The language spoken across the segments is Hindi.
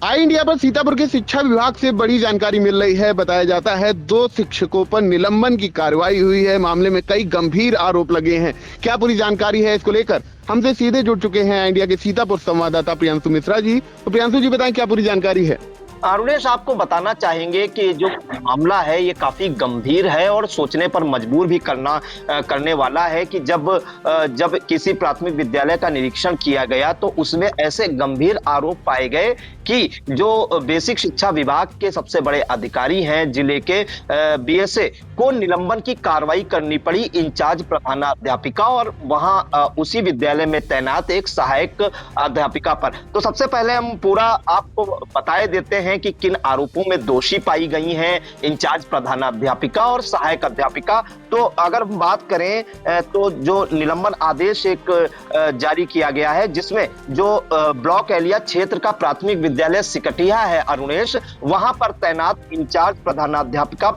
आई इंडिया पर सीतापुर के शिक्षा विभाग से बड़ी जानकारी मिल रही है। बताया जाता है 2 शिक्षकों पर निलंबन की कार्रवाई हुई है। मामले में कई गंभीर आरोप लगे हैं। क्या पूरी जानकारी है इसको लेकर हमसे सीधे जुड़ चुके हैं आई इंडिया के सीतापुर संवाददाता प्रियांशु मिश्रा जी। तो प्रियांशु जी बताएं क्या पूरी जानकारी है। अरुणेश, आपको बताना चाहेंगे कि जो मामला है ये काफी गंभीर है और सोचने पर मजबूर भी करने वाला है कि जब किसी प्राथमिक विद्यालय का निरीक्षण किया गया तो उसमें ऐसे गंभीर आरोप पाए गए कि जो बेसिक शिक्षा विभाग के सबसे बड़े अधिकारी हैं जिले के बीएसए को निलंबन की कार्रवाई करनी पड़ी इंचार्ज प्रधानाध्यापिका और वहां उसी विद्यालय में तैनात एक सहायक अध्यापिका पर। तो सबसे पहले हम पूरा आपको बताए देते हैं कि किन आरोपों में दोषी पाई गई हैं इंचार्ज प्रधानाध्यापिका और सहायक अध्यापिका। तो अगर हम बात करें तो जो निलंबन आदेश एक जारी किया गया है जिसमें जो ब्लॉक एलिया क्षेत्र का प्राथमिक विद्यालय सिकटिया है अरुणेश, वहां पर तैनात इंचार्ज प्रधानाध्यापिका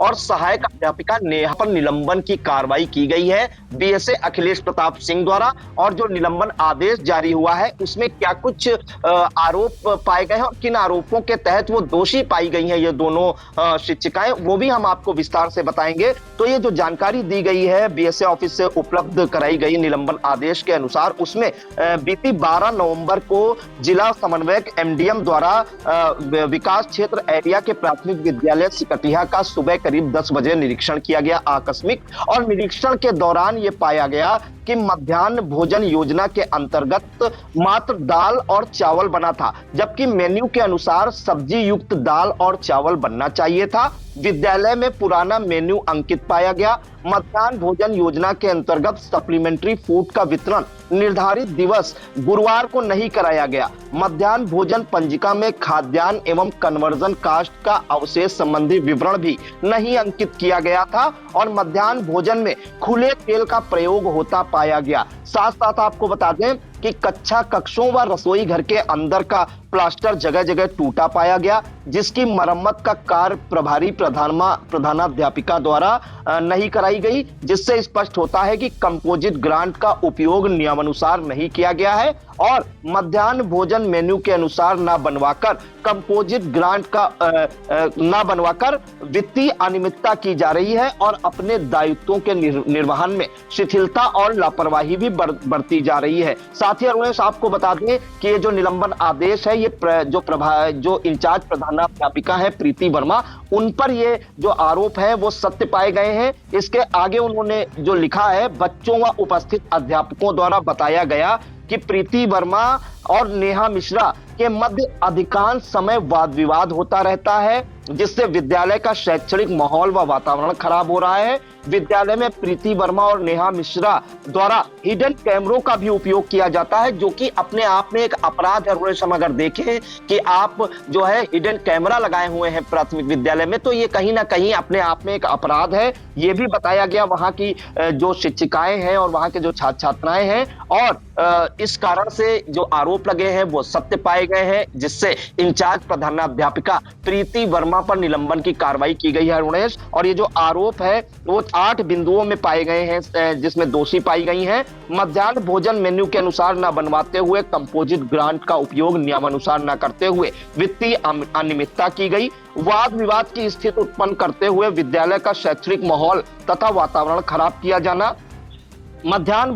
और सहायक अध्यापिका नेहा पर निलंबन की कार्रवाई की गई है बीएसए अखिलेश प्रताप सिंह द्वारा। और जो निलंबन आदेश जारी हुआ है उसमें क्या कुछ आरोप पाए गए हैं और किन आरोपों के तहत वो दोषी पाई गई हैं ये दोनों शिक्षिकाएं, वो भी हम आपको विस्तार से बताएंगे। तो ये जो जानकारी दी गई है बीएसए ऑफिस से उपलब्ध कराई गई निलंबन आदेश के अनुसार, उसमें बीती 12 नवंबर को जिला समन्वयक एमडीएम द्वारा विकास क्षेत्र एरिया के प्राथमिक विद्यालय सिकटिया का सुबह करीब 10 बजे निरीक्षण किया गया आकस्मिक। और निरीक्षण के दौरान यह पाया गया कि मध्याह्न भोजन योजना के अंतर्गत मात्र दाल और चावल बना था, जबकि मेन्यू के अनुसार सब्जी युक्त दाल और चावल बनना चाहिए था। विद्यालय में पुराना मेन्यू अंकित पाया गया। मध्याह्न भोजन योजना के अंतर्गत सप्लीमेंट्री फूड का वितरण निर्धारित दिवस गुरुवार को नहीं कराया गया। मध्याह्न भोजन पंजिका में खाद्यान्न एवं कन्वर्जन कास्ट का अवशेष संबंधी विवरण भी नहीं अंकित किया गया था और मध्याह्न भोजन में खुले तेल का प्रयोग होता पाया गया। साथ साथ आपको बता दें कि कक्षा कक्षों व रसोई घर के अंदर का प्लास्टर जगह जगह टूटा पाया गया, जिसकी मरम्मत का कार्य प्रभारी प्रधानाध्यापिका द्वारा नहीं कराई गई, जिससे स्पष्ट होता है कि कंपोजिट ग्रांट का उपयोग नियमानुसार नहीं किया गया है और मध्याह्न भोजन मेन्यू के अनुसार न बनवाकर कंपोजिट ग्रांट का न बनवाकर वित्तीय अनियमितता की जा रही है और अपने दायित्वों के निर्वहन में शिथिलता और लापरवाही भी बरती जा रही है। साथ ही अरुणेश, आपको बता दें कि ये जो निलंबन आदेश है ये जो इंचार्ज प्रधानाध्यापिका है प्रीति वर्मा, उन पर ये जो आरोप है वो सत्य पाए गए हैं। इसके आगे उन्होंने जो लिखा है, बच्चों व उपस्थित अध्यापकों द्वारा बताया गया कि प्रीति वर्मा और नेहा मिश्रा के मध्य अधिकांश समय वाद विवाद होता रहता है, जिससे विद्यालय का शैक्षणिक माहौल व वातावरण खराब हो रहा है। विद्यालय में प्रीति वर्मा और नेहा मिश्रा द्वारा हिडन कैमरों का भी उपयोग किया जाता है, जो कि अपने आप में एक अपराध है। हम अगर देखें कि आप जो है हिडन कैमरा लगाए हुए हैं प्राथमिक विद्यालय में, तो ये कहीं ना कहीं अपने आप में एक अपराध है। ये भी बताया गया वहां की जो शिक्षिकाएं हैं और वहां के जो छात्र छात्राएं हैं, और इस कारण से जो आरोप लगे हैं वो सत्य पाए गए हैं, जिससे इंचार्ज प्रधानाध्यापिका प्रीति वर्मा पर निलंबन की कार्रवाई की गई है अरुणेश। और ये जो आरोप है वो 8 बिंदुओं में पाए गए हैं जिसमें दोषी पाई गई हैं। मध्याह्न भोजन मेन्यू के अनुसार न बनवाते हुए, कंपोजिट ग्रांट का उपयोग नियमानुसार न करते हुए वित्तीय अनियमितता की गई, वाद विवाद की स्थिति उत्पन्न करते हुए विद्यालय का शैक्षणिक माहौल तथा वातावरण खराब किया जाना, मध्याह्न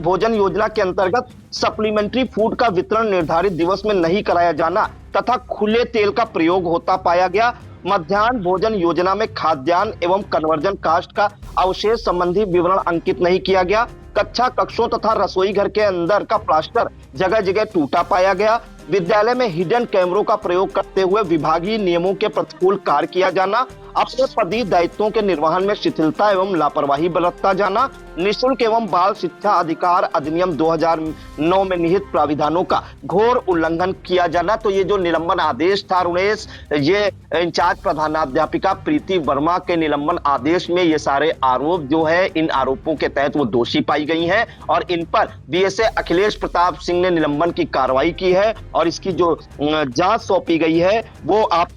भोजन योजना के अंतर्गत सप्लीमेंट्री फूड का वितरण निर्धारित दिवस में नहीं कराया जाना तथा खुले तेल का प्रयोग होता पाया गया। मध्याह्न भोजन योजना में खाद्यान्न एवं कन्वर्जन कास्ट का अवशेष संबंधी विवरण अंकित नहीं किया गया। कक्षा कक्षों तथा रसोई घर के अंदर का प्लास्टर जगह जगह टूटा पाया गया। विद्यालय में हिडन कैमरों का प्रयोग करते हुए विभागीय नियमों के प्रतिकूल कार्य किया जाना, अपने पदीय दायित्वों के निर्वहन में शिथिलता एवं लापरवाही बरतता जाना, निःशुल्क एवं बाल शिक्षा अधिकार अधिनियम 2009 में निहित प्राविधानों का घोर उल्लंघन किया जाना। तो ये जो निलंबन आदेश था अरुणेश, ये इंचार्ज प्रधानाध्यापिका प्रीति वर्मा के निलंबन आदेश में ये सारे आरोप जो है, इन आरोपों के तहत वो दोषी पाई गई हैं और इन पर बीएसए अखिलेश प्रताप सिंह ने निलंबन की कार्रवाई की है और इसकी जो जांच सौंपी गई है वो आप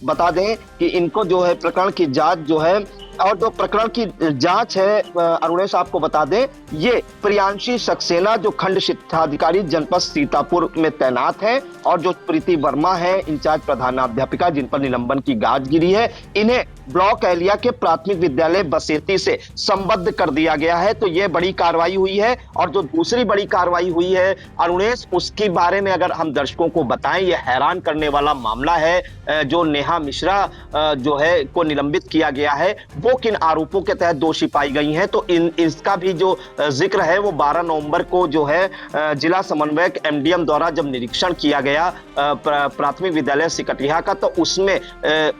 बता दें कि इनको जो है प्रकरण की जांच जो है और जो प्रकरण की जांच है अरुणेश आपको बता दें, ये प्रियांशी सक्सेना जो खंड शिक्षाधिकारी जनपद सीतापुर में तैनात है और जो प्रीति वर्मा है इंचार्ज प्रधानाध्यापिका जिन पर निलंबन की गाज गिरी है, इन्हें ब्लॉक एलिया के प्राथमिक विद्यालय बसेती से संबद्ध कर दिया गया है। तो ये बड़ी कार्रवाई हुई है। और जो दूसरी बड़ी कार्रवाई हुई है अरुणेश, उसके बारे में अगर हम दर्शकों को बताएं, ये हैरान करने वाला मामला है। जो नेहा मिश्रा जो है को निलंबित किया गया है, वो किन आरोपों के तहत दोषी पाई गई हैं, तो इसका भी जो जिक्र है वो 12 नवंबर को जो है जिला समन्वयक एमडीएम द्वारा जब निरीक्षण किया गया प्राथमिक विद्यालय सिकटिया का, तो उसमें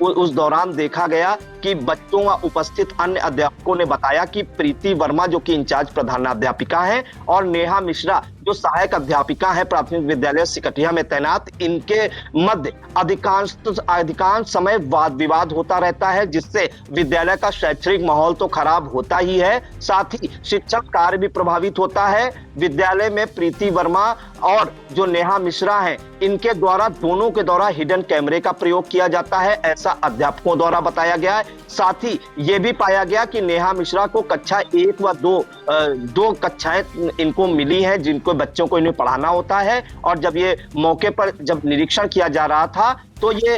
उस दौरान देखा गया कि बच्चों व उपस्थित अन्य अध्यापकों ने बताया कि प्रीति वर्मा जो कि इंचार्ज प्रधानाध्यापिका है और नेहा मिश्रा जो सहायक अध्यापिका है प्राथमिक विद्यालय सिकटिया में तैनात, इनके मध्य अधिकांश समय वाद विवाद होता रहता है, जिससे विद्यालय का शैक्षणिक माहौल तो खराब होता ही है, साथ ही शिक्षक कार्य भी प्रभावित होता है। विद्यालय में प्रीति वर्मा और जो नेहा मिश्रा हैं, इनके द्वारा दोनों के द्वारा हिडन कैमरे का प्रयोग किया जाता है, ऐसा अध्यापकों द्वारा बताया गया है। साथ ही यह भी पाया गया कि नेहा मिश्रा को कक्षा 1 व 2 कक्षाएं इनको मिली हैं जिनको बच्चों को इन्हें पढ़ाना होता है। और जब ये मौके पर जब निरीक्षण किया जा रहा था तो ये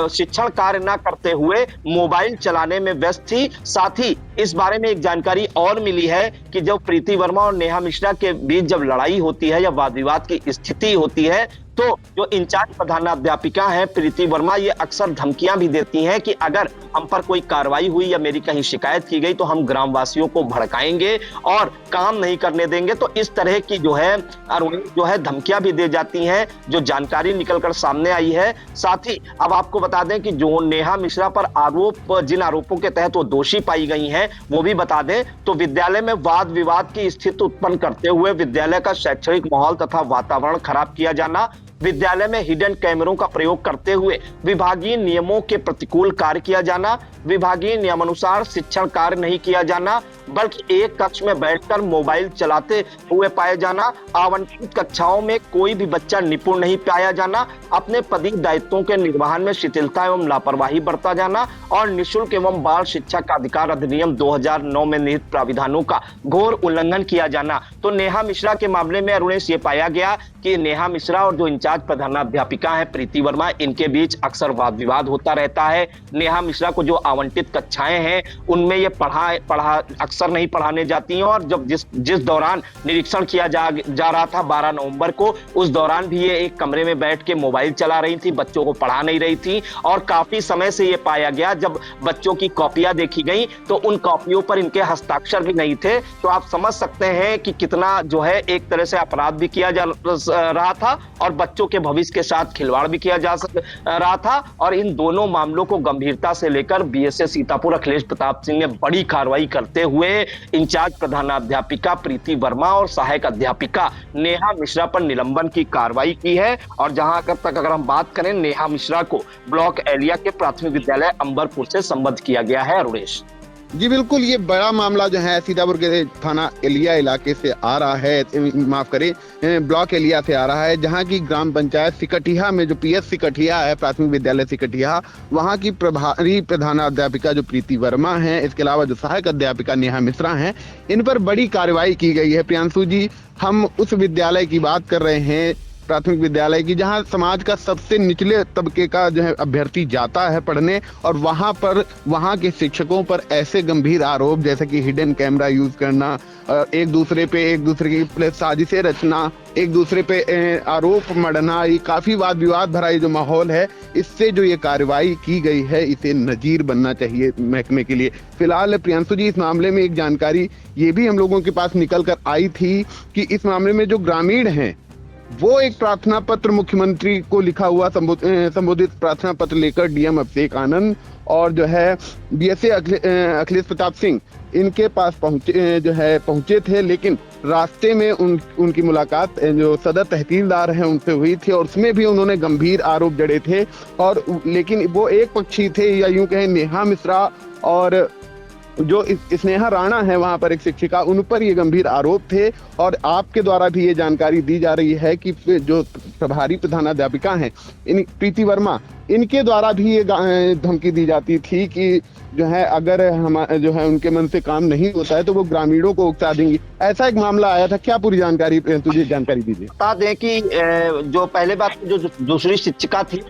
शिक्षण कार्य न करते हुए मोबाइल चलाने में व्यस्त थी। साथ ही इस बारे में एक जानकारी और मिली है कि जब प्रीति वर्मा और नेहा मिश्रा के बीच जब लड़ाई होती है या वाद विवाद की स्थिति होती है, तो जो इंचार्ज प्रधानाध्यापिका हैं प्रीति वर्मा, ये अक्सर धमकियां भी देती हैं कि अगर हम पर कोई कार्रवाई हुई या मेरी कहीं शिकायत की गई तो हम ग्रामवासियों को भड़काएंगे और काम नहीं करने देंगे। तो इस तरह की जो है धमकियां भी दे जाती हैं, जो जानकारी निकलकर सामने आई है। साथ ही अब आपको बता दें कि जो नेहा मिश्रा पर जिन आरोपों के तहत वो दोषी पाई गई हैं वो भी बता दें, तो विद्यालय में वाद विवाद की स्थिति उत्पन्न करते हुए विद्यालय का शैक्षणिक माहौल तथा वातावरण खराब किया जाना, विद्यालय में हिडन कैमरों का प्रयोग करते हुए विभागीय नियमों के प्रतिकूल कार्य किया जाना, विभागीय नियमानुसार शिक्षण कार्य नहीं किया जाना बल्कि एक कक्ष में बैठकर मोबाइल चलाते हुए पाए जाना, आवंटित कक्षाओं में कोई भी बच्चा निपुण नहीं पाया जाना, अपने पदीय दायित्वों के निर्वहन में शिथिलता एवं लापरवाही बरता जाना और निःशुल्क एवं बाल शिक्षा का अधिकार अधिनियम 2009 में निहित प्राविधानों का घोर उल्लंघन किया जाना। तो नेहा मिश्रा के मामले में अरुणेश ये पाया गया कि नेहा मिश्रा और जो इंचार्ज प्रधानाध्यापिका है प्रीति वर्मा, इनके बीच अक्सर वाद विवाद होता रहता है। नेहा मिश्रा को जो आवंटित कक्षाएं हैं उनमें ये पढ़ा अक्सर नहीं पढ़ाने जाती हैं और जब जिस दौरान निरीक्षण किया जा रहा था 12 नवंबर को, उस दौरान भी ये एक कमरे में बैठ के मोबाइल चला रही थी, बच्चों को पढ़ा नहीं रही थी। और काफी समय से ये पाया गया जब बच्चों की कॉपियां देखी गई तो उन कॉपियों पर इनके हस्ताक्षर भी नहीं थे। तो आप समझ सकते हैं कि कितना जो है एक तरह से अपराध भी किया जा रहा था और बच्चों के भविष्य के साथ खिलवाड़ भी किया जा रहा था। और इन दोनों मामलों को गंभीरता से लेकर बीएसए सीतापुर अखिलेश प्रताप सिंह ने बड़ी कार्रवाई करते हुए इंचार्ज प्रधानाध्यापिका प्रीति वर्मा और सहायक अध्यापिका नेहा मिश्रा पर निलंबन की कार्रवाई की है। और जहां तक अगर हम बात करें, नेहा मिश्रा को ब्लॉक एलिया के प्राथमिक विद्यालय अंबरपुर से संबद्ध किया गया है। अरुणेश जी बिल्कुल, ये बड़ा मामला जो है सीतापुर के थाना एलिया इलाके से आ रहा है, माफ करें ब्लॉक एलिया से आ रहा है, जहां की ग्राम पंचायत सिकटिया में जो पीएस सिकटिया है प्राथमिक विद्यालय सिकटिया, वहां की प्रभारी प्रधानाध्यापिका जो प्रीति वर्मा है, इसके अलावा जो सहायक अध्यापिका नेहा मिश्रा हैं, इन पर बड़ी कार्रवाई की गई है। प्रियांशु जी, हम उस विद्यालय की बात कर रहे हैं, प्राथमिक विद्यालय की, जहां समाज का सबसे निचले तबके का जो है अभ्यर्थी जाता है पढ़ने, और वहां के शिक्षकों पर ऐसे गंभीर आरोप जैसे कि हिडन कैमरा यूज करना, एक दूसरे की साजिशें रचना, एक दूसरे पे आरोप मढ़ना, ये काफी वाद विवाद भरा ये जो माहौल है, इससे जो ये कार्रवाई की गई है इसे नजीर बनना चाहिए महकमे के लिए। फिलहाल प्रियांशु जी, इस मामले में एक जानकारी ये भी हम लोगों के पास निकल कर आई थी कि इस मामले में जो ग्रामीण हैं वो एक प्रार्थना पत्र मुख्यमंत्री को लिखा हुआ संबोधित प्रार्थना पत्र लेकर डीएम अभिषेक आनंद और जो है बीएसए अखिलेश प्रताप सिंह इनके पास पहुंचे थे, लेकिन रास्ते में उनकी मुलाकात जो सदर तहसीलदार हैं उनसे हुई थी और उसमें भी उन्होंने गंभीर आरोप जड़े थे। और लेकिन वो एक पक्षी थे, या यूं कहें नेहा मिश्रा और जो स्नेहा राणा है वहां पर एक शिक्षिका, उन पर ये गंभीर आरोप थे। और आपके द्वारा भी ये जानकारी दी जा रही है कि जो प्रभारी प्रधानाध्यापिका हैं इन प्रीति वर्मा, इनके द्वारा भी ये धमकी दी जाती थी कि जो है अगर हम जो है उनके मन से काम नहीं होता है तो वो ग्रामीणों को उकसा देंगी। ऐसा एक मामला आया था, क्या पूरी जानकारी तुझे जानकारी दीजिए। बता दें कि जो पहले बात जो दूसरी शिक्षिका थी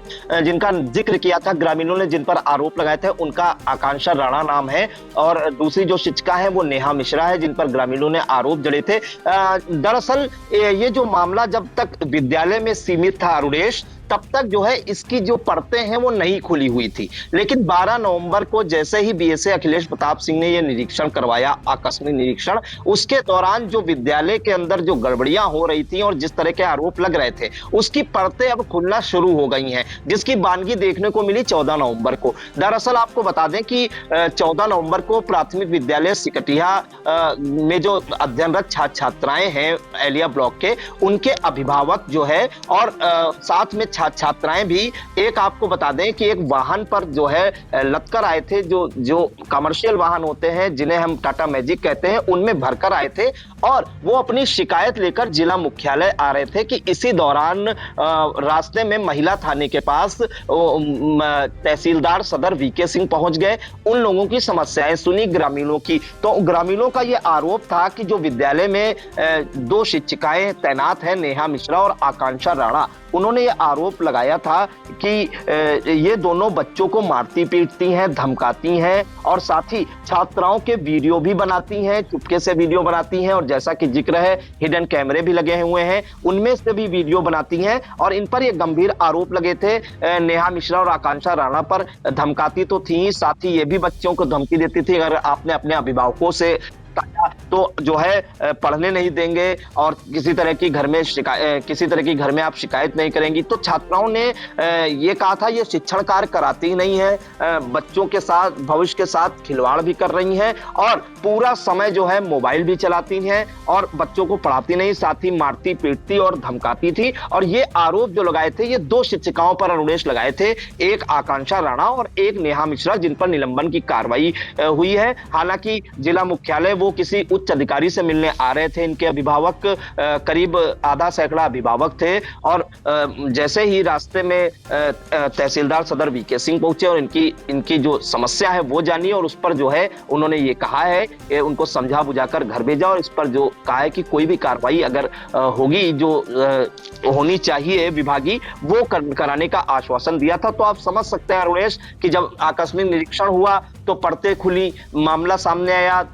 जिनका जिक्र किया था ग्रामीणों ने जिन पर आरोप लगाए थे, उनका आकांक्षा राणा नाम है, और दूसरी जो शिक्षिका है वो नेहा मिश्रा है जिन पर ग्रामीणों ने आरोप जड़े थे। दरअसल ये जो मामला जब तक विद्यालय में सीमित था अरुणेश, तब तक जो है इसकी जो परतें हैं वो नहीं खुली हुई थी, लेकिन 12 नवंबर को जैसे ही बीएसए अखिलेश प्रताप सिंह ने ये निरीक्षण करवाया, आकस्मिक निरीक्षण, उसके दौरान जो विद्यालय के अंदर जो गड़बड़ियां हो रही थी और जिस तरह के आरोप लग रहे थे उसकी परतें अब खुलना शुरू हो गई हैं, जिसकी बानगी देखने को मिली 14 नवंबर को। दरअसल आपको बता दें कि 14 नवंबर को प्राथमिक विद्यालय सिकटिया में जो अध्ययनरत छात्र छात्राएं हैं एलिया ब्लॉक के, उनके अभिभावक जो है और साथ में छात्राएं भी, एक आपको बता दें कि एक वाहन पर जो है लदकर आए थे, जो कमर्शियल वाहन होते हैं जिन्हें हम टाटा मैजिक कहते हैं, उनमें भरकर आए थे और वो अपनी शिकायत लेकर जिला मुख्यालय आ रहे थे कि इसी दौरान रास्ते में महिला थाने के पास तहसीलदार सदर वीके सिंह पहुंच गए, उन लोगों की समस्याएं सुनी ग्रामीणों की। तो ग्रामीणों का यह आरोप था कि जो विद्यालय में 2 शिक्षिकाएं तैनात हैं, नेहा मिश्रा और आकांक्षा राणा, उन्होंने ये आरोप लगाया था कि ये दोनों बच्चों को मारती पीटती हैं, धमकाती हैं और साथ ही छात्राओं के वीडियो भी बनाती हैं, चुपके से वीडियो बनाती हैं, और जैसा कि जिक्र है हिडन कैमरे भी लगे हुए हैं, उनमें से भी वीडियो बनाती हैं। और इन पर ये गंभीर आरोप लगे थे। नेहा मिश्रा और आकांक्षा राणा पर धमकाती तो थी, साथ ही ये भी बच्चों को धमकी देती थी अगर आपने अपने अभिभावकों से तो जो है पढ़ने नहीं देंगे और किसी तरह की घर में आप शिकायत नहीं करेंगी। तो छात्राओं ने ये कहा था ये शिक्षण कार्य कराती ही नहीं है, बच्चों के साथ, भविष्य के साथ खिलवाड़ भी कर रही हैं और पूरा समय जो है मोबाइल भी चलाती हैं और बच्चों को पढ़ाती नहीं, साथ ही मारती पीटती और धमकाती थी। और ये आरोप जो लगाए थे ये 2 शिक्षिकाओं पर अरुणेश लगाए थे, एक आकांक्षा राणा और एक नेहा मिश्रा, जिन पर निलंबन की कार्रवाई हुई है। हालांकि जिला मुख्यालय वो किसी उच्च अधिकारी से मिलने आ रहे थे, इनके अभिभावक करीब आधा सैकड़ा अभिभावक थे और जैसे ही रास्ते में तहसीलदार सदर वीके सिंह पहुंचे और इनकी जो समस्या है वो जानी और उस पर जो है उन्होंने ये कहा है कि उनको समझा बुझाकर घर भेजा और इस पर जो कहा है कि कोई भी कार्रवाई अगर होगी जो होनी चाहिए विभागीय, वो कराने का आश्वासन दिया था। तो आप समझ सकते हैं अरुणेश कि जब आकस्मिक निरीक्षण हुआ तो परतें खुली, मामला सामने आया,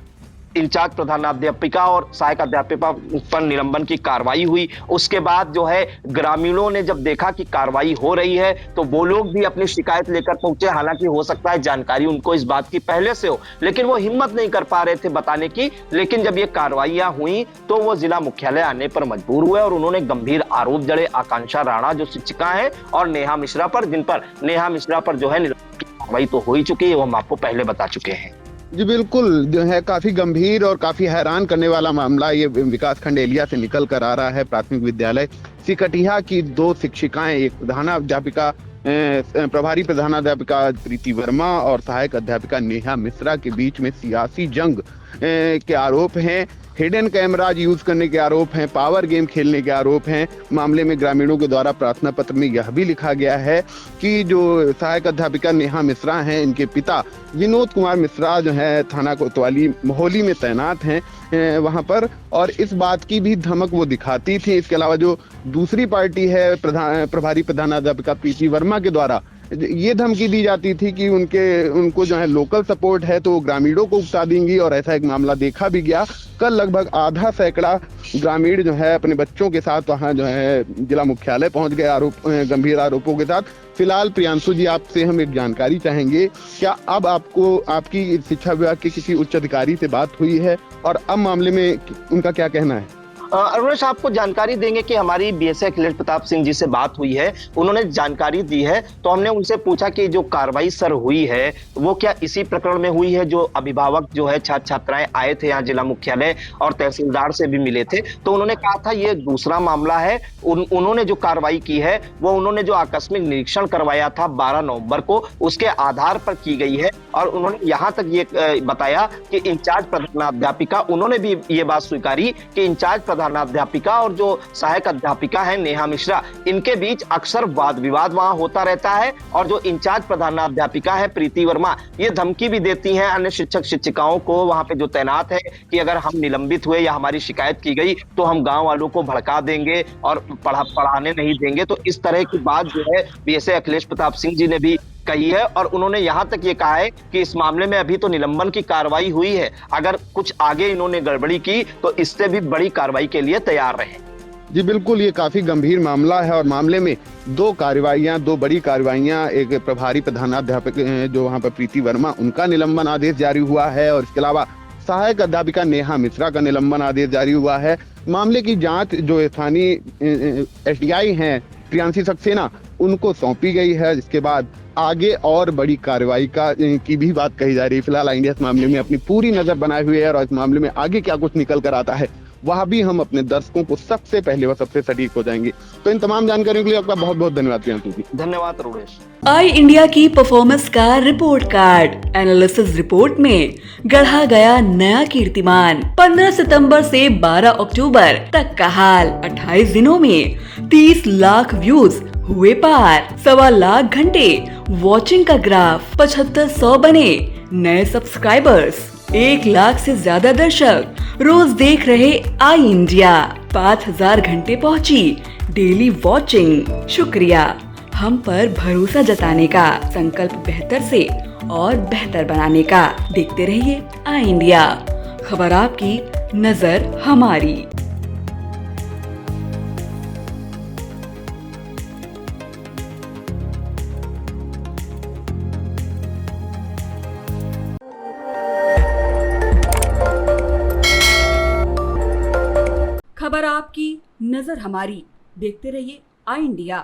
इंचार्ज प्रधानाध्यापिका और सहायक अध्यापिका पर निलंबन की कार्रवाई हुई। उसके बाद जो है ग्रामीणों ने जब देखा कि कार्रवाई हो रही है तो वो लोग भी अपनी शिकायत लेकर पहुंचे। हालांकि हो सकता है जानकारी उनको इस बात की पहले से हो, लेकिन वो हिम्मत नहीं कर पा रहे थे बताने की। लेकिन जब ये कार्रवाइयां हुई तो वो जिला मुख्यालय आने पर मजबूर हुए और उन्होंने गंभीर आरोप जड़े आकांक्षा राणा जो शिक्षिका है और नेहा मिश्रा पर, जिन पर नेहा मिश्रा पर जो है निलंबन की कार्रवाई तो हो ही चुकी है, वो हम आपको पहले बता चुके हैं। जी बिल्कुल, जो है काफी गंभीर और काफी हैरान करने वाला मामला ये विकासखंड एलिया से निकल कर आ रहा है। प्राथमिक विद्यालय सिकटिया की 2 शिक्षिकाएं, एक प्रधानाध्यापिका प्रभारी प्रधानाध्यापिका प्रीति वर्मा और सहायक अध्यापिका नेहा मिश्रा के बीच में सियासी जंग के आरोप हैं, हिडन कैमराज यूज करने के आरोप हैं, पावर गेम खेलने के आरोप हैं। मामले में ग्रामीणों के द्वारा प्रार्थना पत्र में यह भी लिखा गया है कि जो सहायक अध्यापिका नेहा मिश्रा हैं, इनके पिता विनोद कुमार मिश्रा जो है थाना कोतवाली मोहाली में तैनात हैं वहां पर, और इस बात की भी धमक वो दिखाती थी। इसके अलावा जो दूसरी पार्टी है प्रभारी प्रधानाध्यापिका प्रीति वर्मा के द्वारा ये धमकी दी जाती थी कि उनको जो है लोकल सपोर्ट है तो वो ग्रामीणों को उकसा देंगी, और ऐसा एक मामला देखा भी गया। कल लगभग आधा सैकड़ा ग्रामीण जो है अपने बच्चों के साथ वहां जो है जिला मुख्यालय पहुंच गए गंभीर आरोपों के साथ। फिलहाल प्रियांशु जी, आपसे हम एक जानकारी चाहेंगे, क्या अब आपकी शिक्षा विभाग के किसी उच्च अधिकारी से बात हुई है और अब मामले में उनका क्या कहना है? अरुणेश, आपको जानकारी देंगे कि हमारी बीएसए अखिलेश प्रताप सिंह जी से बात हुई है, उन्होंने जानकारी दी है। तो हमने उनसे पूछा कि जो कार्रवाई सर हुई है वो क्या इसी प्रकरण में हुई है, जो अभिभावक जो है छात्र छात्राएं आए थे यहाँ जिला मुख्यालय और तहसीलदार से भी मिले थे। तो उन्होंने कहा था ये दूसरा मामला है। उन्होंने जो कार्रवाई की है वो उन्होंने जो आकस्मिक निरीक्षण करवाया था 12 नवंबर को, उसके आधार पर की गई है। और उन्होंने यहाँ तक ये बताया कि इंचार्ज प्रधानाध्यापिका, उन्होंने भी ये बात स्वीकारी कि इंचार्ज प्रधानाध्यापिका और जो सहायक अध्यापिका है नेहा मिश्रा, इनके बीच अक्सर वाद विवाद वहां होता रहता है। और जो इंचार्ज प्रधानाध्यापिका है प्रीति वर्मा, ये धमकी भी देती हैं अन्य शिक्षक शिक्षिकाओं को वहां पे जो तैनात है कि अगर हम निलंबित हुए या हमारी शिकायत की गई तो हम गांव वालों को भड़का देंगे और पढ़ाने नहीं देंगे। तो इस तरह की बात जो है बीएसए अखिलेश प्रताप सिंह जी ने भी कही है और उन्होंने यहां तक ये कहा है कि इस मामले में अभी तो निलंबन की कार्रवाई हुई है, अगर कुछ आगे इन्होंने गड़बड़ी की तो इससे भी बड़ी कार्रवाई के लिए तैयार रहे। जी बिल्कुल, ये काफी गंभीर मामला है और मामले में दो बड़ी कार्रवाइयां, एक प्रभारी प्रधानाध्यापक जो वहां पर प्रीति वर्मा, उनका निलंबन आदेश जारी हुआ है और इसके अलावा सहायक अध्यापिका नेहा मिश्रा का निलंबन आदेश जारी हुआ है। मामले की जांच जो स्थानीय एसडीआई हैं प्रियांशी सक्सेना, उनको सौंपी गई है, जिसके बाद आगे और बड़ी कार्रवाई की भी बात कही जा रही है। फिलहाल इंडिया इस मामले में अपनी पूरी नजर बनाए हुए है और इस मामले में आगे क्या कुछ निकल कर आता है वह भी हम अपने दर्शकों को सबसे पहले व सबसे सटीक हो जाएंगे। तो इन तमाम जानकारियों के लिए आपका बहुत बहुत धन्यवाद प्रियांशु जी। धन्यवाद रुणेश। आई इंडिया की परफॉर्मेंस का रिपोर्ट कार्ड एनालिसिस रिपोर्ट में गढ़ा गया नया कीर्तिमान। 15 सितंबर से 12 अक्टूबर तक का हाल, 28 दिनों में 30 लाख व्यूज हुए पार, 1.25 लाख घंटे वॉचिंग का ग्राफ, 7500 बने नए सब्सक्राइबर्स, 1 लाख से ज्यादा दर्शक रोज देख रहे आई इंडिया, 5000 घंटे पहुंची डेली वॉचिंग। शुक्रिया हम पर भरोसा जताने का, संकल्प बेहतर से और बेहतर बनाने का। देखते रहिए आई इंडिया, खबर आपकी, नजर हमारी। खबर आपकी, नजर हमारी। देखते रहिए आई इंडिया।